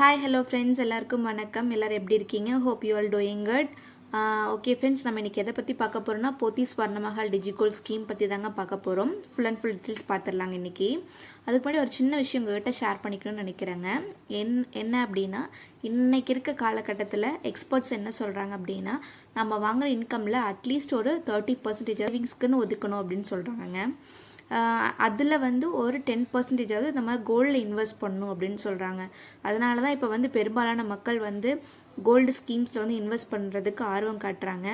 Hi hello friends, எல்லாருக்கும் வணக்கம். எல்லோரும் எப்படி இருக்கீங்க? Hope you all doing good. Okay friends, நம்ம இன்றைக்கி எதை பற்றி பார்க்க போகிறோம்னா போத்தீஸ் ஸ்வர்ணமஹால் டிஜிகோல்ட் ஸ்கீம் பற்றி தாங்க பார்க்க போகிறோம். ஃபுல் அண்ட் ஃபுல் டீட்டெயில்ஸ் பார்த்துடலாங்க இன்றைக்கி. அதுக்கு முன்னாடி ஒரு சின்ன விஷயம் உங்கள்கிட்ட ஷேர் பண்ணிக்கணும்னு நினைக்கிறேங்க. என்ன அப்படின்னா, இன்றைக்கி இருக்க காலகட்டத்தில் எக்ஸ்பர்ட்ஸ் என்ன சொல்கிறாங்க அப்படின்னா, நம்ம வாங்குகிற இன்கமில் அட்லீஸ்ட் ஒரு 30% சேவிங்ஸ்க்குன்னு ஒதுக்கணும் அப்படின்னு சொல்கிறாங்க. அதில் ஒரு 10% நம்ம கோல்டில் இன்வெஸ்ட் பண்ணணும் அப்படின்னு சொல்கிறாங்க. அதனால தான் இப்போ பெரும்பாலான மக்கள் கோல்டு ஸ்கீம்ஸில் இன்வெஸ்ட் பண்ணுறதுக்கு ஆர்வம் காட்டுறாங்க.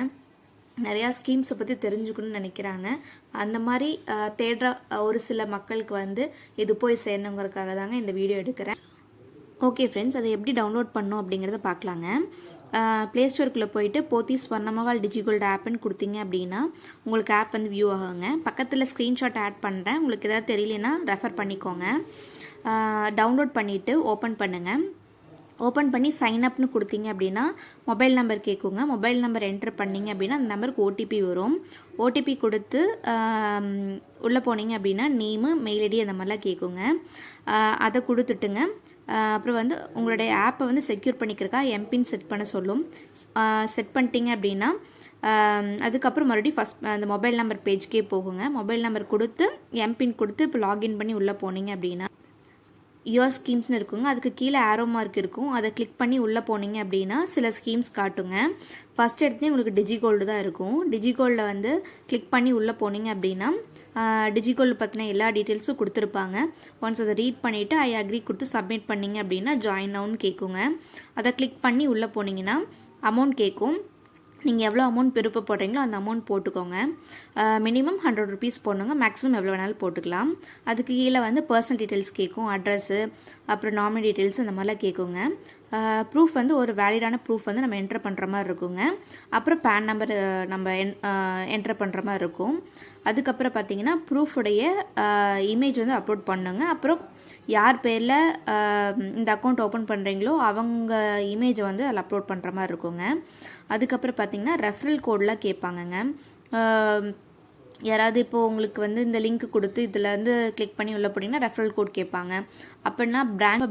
நிறையா ஸ்கீம்ஸை பற்றி தெரிஞ்சுக்கணும்னு நினைக்கிறாங்க. அந்த மாதிரி தேடுற ஒரு சில மக்களுக்கு இது போய் சேரணுங்கிறதுக்காக தாங்க இந்த வீடியோ எடுக்கிறேன். ஓகே ஃப்ரெண்ட்ஸ், அதை எப்படி டவுன்லோட் பண்ணணும் அப்படிங்கிறத பார்க்கலாங்க. ப்ளே ஸ்டோருக்குள்ளே போயிட்டு போத்தீஸ் ஸ்வர்ணமஹால் டிஜிகோல்டு ஆப்னு கொடுத்தீங்க அப்படின்னா உங்களுக்கு ஆப் வியூ ஆகுங்க. பக்கத்தில் ஸ்க்ரீன்ஷாட் ஆட் பண்ணுறேன். உங்களுக்கு எதாவது தெரியலனா ரெஃபர் பண்ணிக்கோங்க. டவுன்லோட் பண்ணிவிட்டு ஓப்பன் பண்ணுங்கள். ஓப்பன் பண்ணி சைன் அப்னு கொடுத்தீங்க அப்படின்னா மொபைல் நம்பர் கேட்குங்க. மொபைல் நம்பர் என்ட்ரு பண்ணிங்க அப்படின்னா அந்த நம்பருக்கு ஓடிபி வரும். ஓடிபி கொடுத்து உள்ளே போனீங்க அப்படின்னா நேமு, மெயில் ஐடி அந்த மாதிரிலாம் கேட்குங்க. அதை கொடுத்துட்டுங்க. அப்புறம் உங்களுடைய ஆப்பை செக்யூர் பண்ணிக்கிறக்கா எம்பின் செட் பண்ண சொல்லும். செட் பண்ணிட்டீங்க அப்படின்னா அதுக்கப்புறம் மறுபடியும் அந்த மொபைல் நம்பர் பேஜ்க்கே போகுங்க. மொபைல் நம்பர் கொடுத்து எம்பின் கொடுத்து இப்போ லாகின் பண்ணி உள்ளே போனீங்க அப்படின்னா யுவர் ஸ்கீம்ஸ்னு இருக்குங்க. அதுக்கு கீழே ஆரோ மார்க் இருக்கும். அதை கிளிக் பண்ணி உள்ளே போனீங்க அப்படின்னா சில ஸ்கீம்ஸ் காட்டுங்க. ஃபஸ்ட் எடுத்துனே உங்களுக்கு டிஜிகோல்டு தான் இருக்கும். டிஜிகோல்டில் கிளிக் பண்ணி உள்ளே போனீங்க அப்படின்னா டிஜிகோல்டு பற்றின எல்லா டீட்டெயில்ஸும் கொடுத்துருப்பாங்க. ஒன்ஸ் அதை ரீட் பண்ணிவிட்டு ஐ அக்ரி கொடுத்து சப்மிட் பண்ணிங்க அப்படின்னா ஜாயின் நவுன்னு கேட்குங்க. அதை கிளிக் பண்ணி உள்ளே போனீங்கன்னா அமௌண்ட் கேட்கும். நீங்கள் எவ்வளோ அமௌண்ட் விருப்பப்படுறீங்களோ அந்த அமௌண்ட் போட்டுக்கோங்க. மினிமம் 100 ருபீஸ் போடணுங்க. மேக்ஸிமம் எவ்வளோ வேணாலும் போட்டுக்கலாம். அதுக்கு கீழே பர்சனல் டீட்டெயில்ஸ் கேட்கும். அட்ரஸ்ஸு, அப்புறம் நாமினி டீட்டெயில்ஸ் அந்த மாதிரிலாம் கேட்குங்க. ப்ரூஃப் ஒரு வேலிடான ப்ரூஃப் நம்ம என்ட்ரு பண்ணுற மாதிரி இருக்குங்க. அப்புறம் பேன் நம்பர் நம்ம என்ட்ரு பண்ணுற மாதிரி இருக்கும். அதுக்கப்புறம் பார்த்தீங்கன்னா ப்ரூஃபுடைய இமேஜ் அப்லோட் பண்ணுங்க. அப்புறம் யார் பேரில் இந்த அக்கௌண்ட் ஓப்பன் பண்ணுறீங்களோ அவங்க இமேஜை அதில் அப்லோட் பண்ணுற மாதிரி இருக்குங்க. அதுக்கப்புறம் பார்த்தீங்கன்னா ரெஃபரல் கோடெலாம் கேட்பாங்கங்க. யாராவது இப்போது உங்களுக்கு இந்த லிங்க் கொடுத்து இதில் கிளிக் பண்ணி உள்ளே போனீங்கன்னா ரெஃபரல் கோட் கேட்பாங்க. அப்படின்னா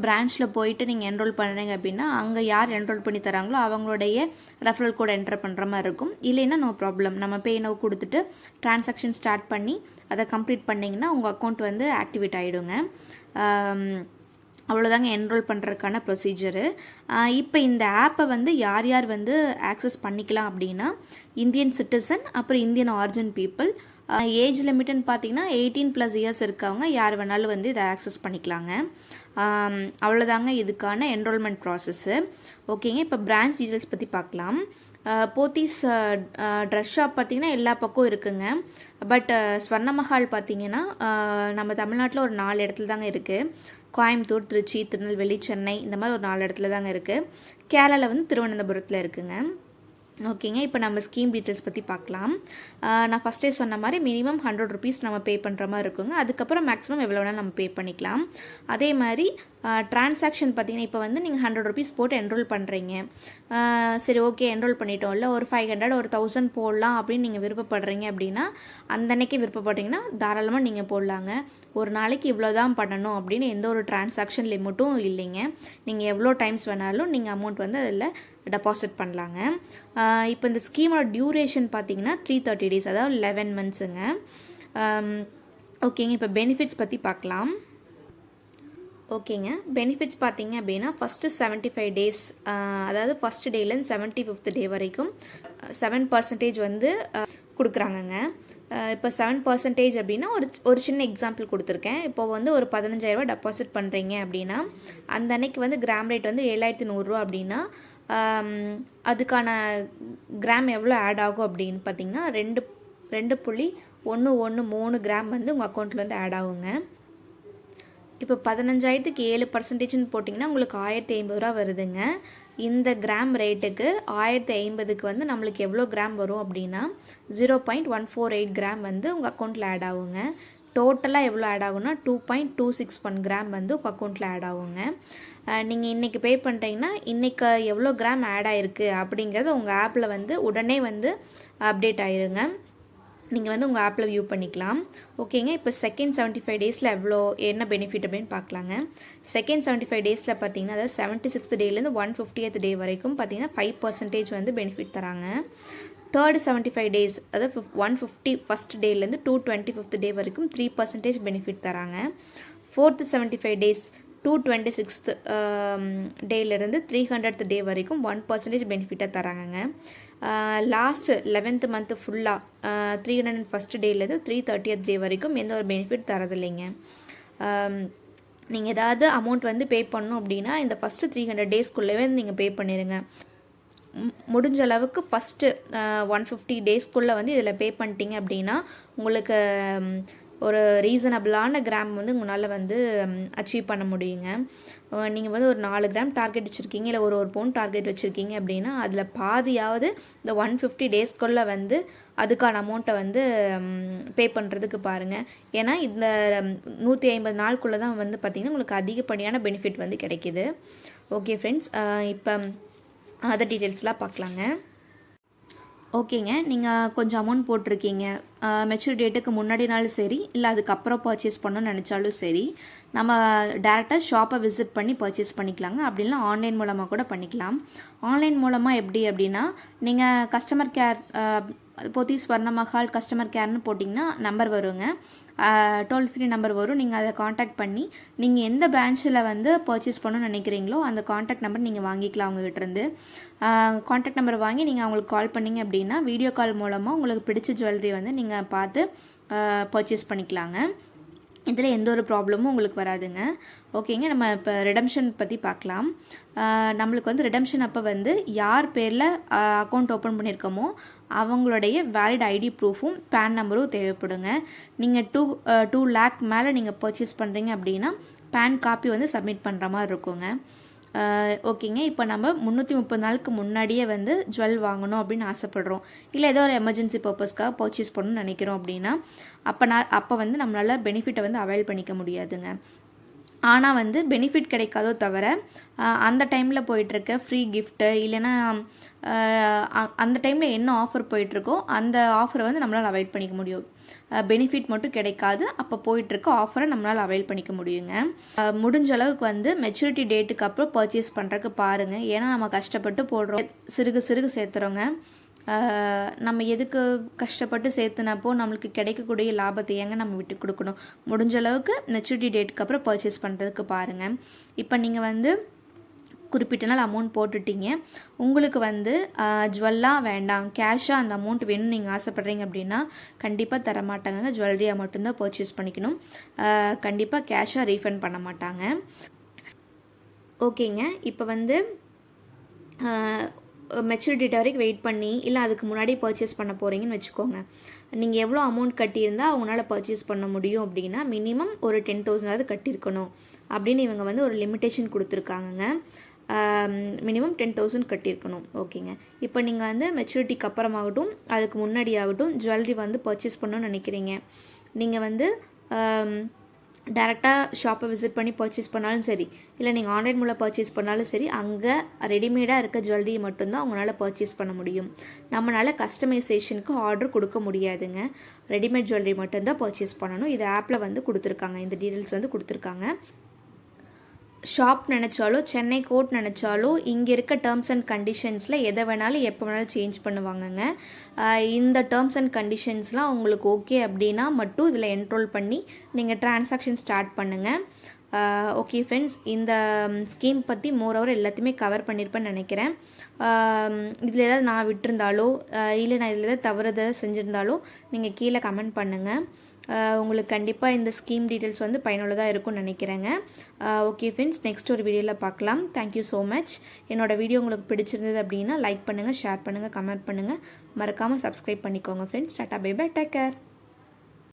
பிரான்ச்சில் போயிட்டு நீங்கள் என்ரோல் பண்ணுறீங்க அப்படின்னா அங்கே யார் என்ரோல் பண்ணி தராங்களோ அவங்களுடைய ரெஃபரல் கோட் என்டர் பண்ணுற மாதிரி இருக்கும். இல்லைன்னா நோ ப்ராப்ளம், நம்ம பே நோ கொடுத்துட்டு ட்ரான்சாக்ஷன் ஸ்டார்ட் பண்ணி அதை கம்ப்ளீட் பண்ணிங்கன்னா உங்கள் அக்கௌண்ட் ஆக்டிவேட் ஆகிடுங்க. அவ்வளோதாங்க என்ரோல் பண்ணுறதுக்கான ப்ரொசீஜரு. இப்போ இந்த ஆப்பை யார் யார் ஆக்சஸ் பண்ணிக்கலாம் அப்படின்னா இந்தியன் சிட்டிசன், அப்புறம் இந்தியன் ஆரிஜின் பீப்புள். ஏஜ் லிமிட்டுன்னு பார்த்தீங்கன்னா 18+ இயர்ஸ் இருக்கவங்க யார் வேணாலும் இதை ஆக்சஸ் பண்ணிக்கலாங்க. அவ்வளோதாங்க இதுக்கான என்ரோல்மெண்ட் ப்ராசஸ்ஸு. ஓகேங்க, இப்போ பிரான்ச் டீட்டெயில்ஸ் பற்றி பார்க்கலாம். போத்தீஸ் ட்ரெஸ் ஷாப் பார்த்திங்கன்னா எல்லா பக்கம் இருக்குங்க. பட் ஸ்வர்ணமஹால் பார்த்திங்கன்னா நம்ம தமிழ்நாட்டில் ஒரு 4 இடத்துல தாங்க இருக்குது. கோயம்புத்தூர், திருச்சி, திருநெல்வேலி, சென்னை இந்த மாதிரி ஒரு 4 இடத்துல தாங்க இருக்குது. கேரளாவில் திருவனந்தபுரத்தில் இருக்குங்க. ஓகேங்க, இப்போ நம்ம ஸ்கீம் டீட்டெயில்ஸ் பற்றி பார்க்கலாம். நான் ஃபஸ்ட்டே சொன்ன மாதிரி மினிமம் 100 ருபீஸ் நம்ம பே பண்ணுற மாதிரி இருக்குங்க. அதுக்கப்புறம் மேக்ஸிமம் எவ்வளோ வேணால் நம்ம பே பண்ணிக்கலாம். அதே மாதிரி ட்ரான்சாக்ஷன் பார்த்திங்கன்னா இப்போ நீங்கள் 100 ருபீஸ் போட்டு என்ரோல் பண்ணுறீங்க. சரி, ஓகே என்ரோல் பண்ணிட்டோம், இல்லை ஒரு 500 ஒரு 1000 போடலாம் அப்படின்னு நீங்கள் விருப்பப்படுறீங்க அப்படின்னா அந்த அன்னைக்கு விருப்பப்படுறீங்கன்னா தாராளமாக நீங்கள் போடலாங்க. ஒரு நாளைக்கு இவ்வளோ தான் பண்ணணும் அப்படின்னு எந்த ஒரு ட்ரான்சாக்ஷன் லிமிட்டும் இல்லைங்க. நீங்கள் எவ்வளோ டைம்ஸ் வேணாலும் நீங்கள் அமௌண்ட் அதில் டெபாசிட் பண்ணலாங்க. இப்போ இந்த ஸ்கீமோட டியூரேஷன் பார்த்தீங்கன்னா 330 டேஸ், அதாவது 11 மந்த்ஸுங்க. ஓகேங்க, இப்போ பெனிஃபிட்ஸ் பற்றி பார்க்கலாம். ஓகேங்க, பெனிஃபிட்ஸ் பார்த்தீங்க அப்படின்னா ஃபஸ்ட்டு 75 டேஸ், அதாவது ஃபஸ்ட் டேலேருந்து 75th டே வரைக்கும் 7% கொடுக்குறாங்கங்க. இப்போ 7% அப்படின்னா ஒரு சின்ன எக்ஸாம்பிள் கொடுத்துருக்கேன். இப்போ ஒரு 15,000 டெபாசிட் பண்ணுறீங்க அப்படின்னா அந்த அன்னைக்கு கிராம் ரேட் 7,100 ரூபா அப்படின்னா அதுக்கான கிராம் எவ்வளோ ஆட் ஆகும் அப்படின்னு பார்த்தீங்கன்னா 2.113 கிராம் உங்கள் அக்கௌண்ட்டில் ஆட் ஆகுங்க. இப்போ 15,000க்கு 7%ன்னு போட்டிங்கன்னா உங்களுக்கு 1,050 ரூபா வருதுங்க. இந்த கிராம் ரேட்டுக்கு 1,050க்கு நம்மளுக்கு எவ்வளோ கிராம் வரும் அப்படின்னா 0.148 கிராம் உங்கள் அக்கௌண்ட்டில் ஆட் ஆகுங்க. டோட்டலாக எவ்வளோ ஆட் ஆகும்னா 2.261 கிராம் உங்கள் அக்கௌண்ட்டில் ஆட் ஆகுங்க. நீங்கள் இன்றைக்கி பே பண்ணுறீங்கன்னா இன்றைக்கி எவ்வளோ கிராம் ஆட் ஆகிருக்கு அப்படிங்கிறது உங்கள் ஆப்பில் உடனே அப்டேட் ஆகிருங்க. நீங்கள் வந்து உங்கள் ஆப்பில் வியூ பண்ணிக்கலாம். ஓகேங்க. இப்போ செகண்ட் 75 டேஸில் என்ன பெனிஃபிட் அப்படின்னு பார்க்கலாங்க. செகண்ட் 75 டேஸில் பார்த்தீங்கன்னா, அதாவது 76th டேலேருந்து 150th டே வரைக்கும் பார்த்தீங்கன்னா 5% வந்து பெனிஃபிட் தராங்க. தேர்டு 75 டேஸ் அதாவது 150 டேலேருந்து 225th டே வரைக்கும் 3% பெனிஃபிட் தராங்க. ஃபோர்த்து 75 டேஸ் 226th டேலேருந்து 300th டே வரைக்கும் 1% பெனிஃபிட்டாக தராங்கங்க. லாஸ்ட் 11th மந்த்து ஃபுல்லாக 301st டேலேருந்து 330th டே வரைக்கும் எந்த ஒரு பெனிஃபிட் தரதில்லைங்க. நீங்கள் ஏதாவது அமௌண்ட் வந்து பே பண்ணணும் அப்படின்னா இந்த ஃபஸ்ட்டு 300 டேஸ்க்குள்ளே நீங்கள் பே பண்ணிடுங்க. முடிஞ்ச அளவுக்கு ஃபஸ்ட்டு 150 டேஸ்க்குள்ளே வந்து இதில் பே பண்ணிட்டீங்க அப்படின்னா உங்களுக்கு ஒரு ரீசனபிளான கிராம் வந்து உங்களால் வந்து அச்சீவ் பண்ண முடியுங்க. நீங்கள் வந்து ஒரு 4 கிராம் டார்கெட் வச்சுருக்கீங்க, இல்லை ஒரு பவுன் டார்கெட் வச்சுருக்கீங்க அப்படின்னா அதில் பாதியாவது இந்த 150 டேஸ்க்குள்ளே வந்து அதுக்கான அமௌண்ட்டை வந்து பே பண்ணுறதுக்கு பாருங்கள். ஏன்னா இந்த 150 நாளுக்குள்ளே தான் வந்து பார்த்திங்கன்னா உங்களுக்கு அதிகப்படியான பெனிஃபிட் வந்து கிடைக்கிது. ஓகே ஃப்ரெண்ட்ஸ், இப்போ அதர் டீட்டெயில்ஸ்லாம் பார்க்கலாங்க. ஓகேங்க. நீங்கள் கொஞ்சம் அமௌண்ட் போட்டிருக்கீங்க, மெச்சூர் டேட்டுக்கு முன்னாடினாலும் சரி, இல்லை அதுக்கப்புறம் பர்ச்சேஸ் பண்ணணும்னு நினச்சாலும் சரி, நம்ம டேரெக்டாக ஷாப்பை விசிட் பண்ணி பர்ச்சேஸ் பண்ணிக்கலாங்க. அப்படின்னா ஆன்லைன் மூலமாக கூட பண்ணிக்கலாம். ஆன்லைன் மூலமாக எப்படி அப்படின்னா, நீங்கள் customer care Pothys Swarnamahal customer கேர்னு போட்டிங்கன்னா நம்பர் வருங்க, டோல் ஃப்ரீ நம்பர் வரும். நீங்கள் அதை காண்டாக்ட் பண்ணி நீங்கள் எந்த பிரான்ச்சில் வந்து பர்ச்சேஸ் பண்ணணும்னு நினைக்கிறீங்களோ அந்த காண்டாக்ட் நம்பர் நீங்கள் வாங்கிக்கலாம். அவங்ககிட்டருந்து காண்டாக்ட் நம்பர் வாங்கி நீங்கள் அவங்களுக்கு கால் பண்ணிங்க அப்படின்னா வீடியோ கால் மூலமாக உங்களுக்கு பிடிச்ச ஜுவல்லரி வந்து நீங்கள் பார்த்து பர்ச்சேஸ் பண்ணிக்கலாங்க. இதில் எந்த ஒரு ப்ராப்ளமும் உங்களுக்கு வராதுங்க. ஓகேங்க. நம்ம இப்போ ரிடம்ஷன் பற்றி பார்க்கலாம். நம்மளுக்கு வந்து ரிடம்ஷன் அப்போ வந்து யார் பேரில் அக்கௌண்ட் ஓப்பன் பண்ணியிருக்கோமோ அவங்களுடைய வேலிட் ஐடி ப்ரூஃபும் பேன் நம்பரும் தேவைப்படுங்க. நீங்கள் 2 lakh மேலே நீங்கள் பர்ச்சேஸ் பண்ணுறீங்க அப்படின்னா பேன் காப்பி வந்து சப்மிட் பண்ணுற மாதிரி இருக்குங்க. ஓகேங்க. இப்போ நம்ம 330 நாளுக்கு முன்னாடியே வந்து ஜுவல் வாங்கணும் அப்படின்னு ஆசைப்படுறோம், இல்லை ஏதோ ஒரு எமர்ஜென்சி பர்பஸ்க்காக பர்ச்சேஸ் பண்ணணும்னு நினைக்கிறோம் அப்படின்னா அப்போ வந்து நம்மளால் பெனிஃபிட்டை வந்து அவைல் பண்ணிக்க முடியாதுங்க. ஆனால் வந்து பெனிஃபிட் கிடைக்காதோ தவிர அந்த டைமில் போயிட்டுருக்க ஃப்ரீ கிஃப்ட்டு இல்லைன்னா அந்த டைமில் என்ன ஆஃபர் போயிட்டுருக்கோ அந்த ஆஃபரை வந்து நம்மளால் அவைல் பண்ணிக்க முடியும். பெனிஃபிட் மட்டும் கிடைக்காது, அப்போ போயிட்டுருக்க ஆஃபரை நம்மளால் அவைல் பண்ணிக்க முடியுங்க. முடிஞ்ச அளவுக்கு வந்து மெச்சூரிட்டி டேட்டுக்கு அப்புறம் பர்ச்சேஸ் பண்ணுறதுக்கு பாருங்கள். ஏன்னா நம்ம கஷ்டப்பட்டு போடுறோம், சிறுகு சேர்த்துறோங்க. நம்ம எதுக்கு கஷ்டப்பட்டு சேர்த்துனப்போ நம்மளுக்கு கிடைக்கக்கூடிய லாபத்தை ஏங்க நம்ம விட்டு கொடுக்கணும். முடிஞ்ச அளவுக்கு மெச்சூரிட்டி டேட்டுக்கு அப்புறம் பர்ச்சேஸ் பண்ணுறதுக்கு பாருங்கள். இப்போ நீங்கள் வந்து குறிப்பிட்ட நாள் அமௌண்ட் போட்டுட்டீங்க, உங்களுக்கு வந்து ஜுவல்லாக வேண்டாம், கேஷாக அந்த அமௌண்ட் வேணும்னு நீங்கள் ஆசைப்பட்றீங்க அப்படின்னா கண்டிப்பாக தரமாட்டாங்க. ஜுவல்லரியாக மட்டும்தான் பர்ச்சேஸ் பண்ணிக்கணும், கண்டிப்பாக கேஷாக ரீஃபண்ட் பண்ண மாட்டாங்க. ஓகேங்க. இப்போ வந்து மெச்சூரிட்டி டேட் வரைக்கும் வெயிட் பண்ணி இல்லை அதுக்கு முன்னாடி பர்ச்சேஸ் பண்ண போகிறீங்கன்னு வச்சுக்கோங்க. நீங்கள் எவ்வளோ அமௌண்ட் கட்டியிருந்தால் அவங்களால பர்ச்சேஸ் பண்ண முடியும் அப்படின்னா மினிமம் ஒரு 10,000 கட்டியிருக்கணும் அப்படின்னு இவங்க வந்து ஒரு லிமிட்டேஷன் கொடுத்துருக்காங்கங்க. மினிமம் 10,000 கட்டியிருக்கணும். ஓகேங்க. இப்போ நீங்கள் வந்து மெச்சூரிட்டிக்கு அப்புறமாகட்டும் அதுக்கு முன்னாடி ஆகட்டும் ஜுவல்லரி வந்து பர்ச்சேஸ் பண்ணணும்னு நினைக்கிறீங்க, நீங்கள் வந்து டேரெக்டாக ஷாப்பை விசிட் பண்ணி பர்ச்சேஸ் பண்ணாலும் சரி, இல்லை நீங்கள் ஆன்லைன் மூலம் பர்ச்சேஸ் பண்ணாலும் சரி, அங்கே ரெடிமேடாக இருக்க ஜுவல்லரி மட்டும்தான் உங்களால் பர்ச்சேஸ் பண்ண முடியும். நம்மளால் கஸ்டமைசேஷனுக்கு ஆர்டர் கொடுக்க முடியாதுங்க. ரெடிமேட் ஜுவல்லரி மட்டும்தான் பர்ச்சேஸ் பண்ணணும். இது ஆப்பில் வந்து கொடுத்துருக்காங்க, இந்த டீட்டெயில்ஸ் வந்து கொடுத்துருக்காங்க. ஷாப் நினச்சாலோ சென்னை கோர்ட் நினச்சாலோ இங்கே இருக்க டேர்ம்ஸ் அண்ட் கண்டிஷன்ஸில் எதை வேணாலும் எப்போ வேணாலும் சேஞ்ச் பண்ணுவாங்கங்க. இந்த டேர்ம்ஸ் அண்ட் கண்டிஷன்ஸ்லாம் உங்களுக்கு ஓகே அப்படின்னா மட்டும் இதில் என்ரோல் பண்ணி நீங்கள் டிரான்சாக்ஷன் ஸ்டார்ட் பண்ணுங்கள். ஓகே ஃப்ரெண்ட்ஸ், இந்த ஸ்கீம் பற்றி மோரோவர் எல்லாத்தையுமே கவர் பண்ணியிருப்பேன்னு நினைக்கிறேன். இதில் ஏதாவது நான் விட்டுருந்தாலோ இல்லை நான் இதில் ஏதாவது தவறுதை செஞ்சுருந்தாலோ நீங்கள் கீழே கமெண்ட் பண்ணுங்கள். உங்களுக்கு கண்டிப்பாக இந்த ஸ்கீம் டீட்டெயில்ஸ் வந்து பயனுள்ளதாக இருக்கும்னு நினைக்கிறேங்க. ஓகே ஃப்ரெண்ட்ஸ், நெக்ஸ்ட் ஒரு வீடியோவில் பார்க்கலாம். Thank you so much. என்னோடய வீடியோ உங்களுக்கு பிடிச்சிருந்தது அப்படின்னா லைக் பண்ணுங்கள், ஷேர் பண்ணுங்கள், கமெண்ட் பண்ணுங்கள், மறக்காமல் சப்ஸ்கிரைப் பண்ணிக்கோங்க ஃப்ரெண்ட்ஸ். டாட்டா பை பை, டேக் கேர்.